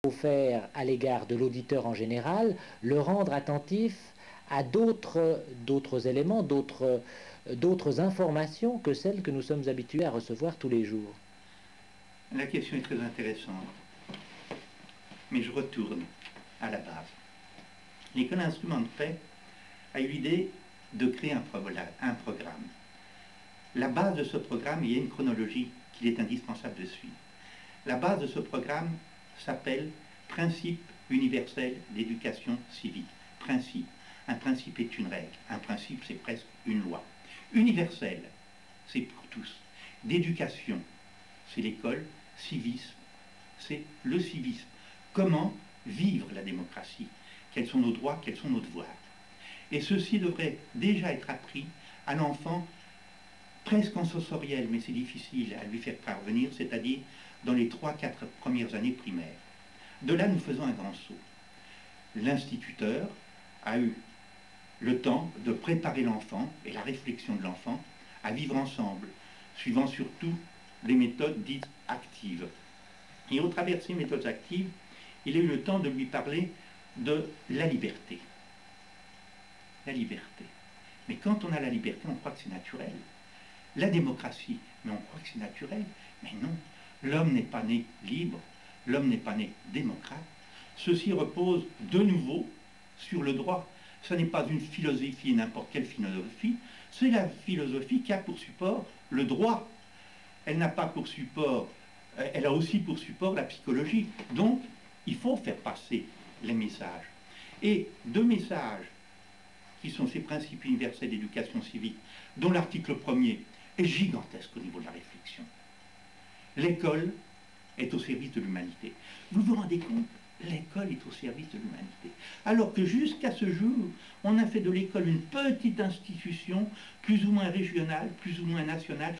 faut faire à l'égard de l'auditeur en général, le rendre attentif à d'autres éléments, d'autres informations que celles que nous sommes habitués à recevoir tous les jours. La question est très intéressante, mais je retourne à la base. L'école Instruments de Paix a eu l'idée de créer un programme. La base de ce programme, il y a une chronologie qu'il est indispensable de suivre. La base de ce programme s'appelle Principe universel d'éducation civique. Principe. Un principe est une règle. Un principe, c'est presque une loi. Universel, c'est pour tous. D'éducation, c'est l'école. Civisme, c'est le civisme. Comment vivre la démocratie? Quels sont nos droits? Quels sont nos devoirs? Et ceci devrait déjà être appris à l'enfant presque en sensoriel, mais c'est difficile à lui faire parvenir, c'est-à-dire dans les 3-4 premières années primaires. De là, nous faisons un grand saut. L'instituteur a eu le temps de préparer l'enfant et la réflexion de l'enfant à vivre ensemble, suivant surtout les méthodes dites actives. Et au travers de ces méthodes actives, il a eu le temps de lui parler de la liberté. La liberté. Mais quand on a la liberté, on croit que c'est naturel. La démocratie, mais on croit que c'est naturel. Mais non, l'homme n'est pas né libre, l'homme n'est pas né démocrate. Ceci repose de nouveau sur le droit. Ce n'est pas une philosophie, n'importe quelle philosophie, c'est la philosophie qui a pour support le droit. Elle n'a pas pour support, elle a aussi pour support la psychologie. Donc, il faut faire passer les messages. Et deux messages qui sont ces principes universels d'éducation civique, dont l'article 1er est gigantesque au niveau de la réflexion. L'école est au service de l'humanité. Vous vous rendez compte? L'école est au service de l'humanité. Alors que jusqu'à ce jour, on a fait de l'école une petite institution, plus ou moins régionale, plus ou moins nationale,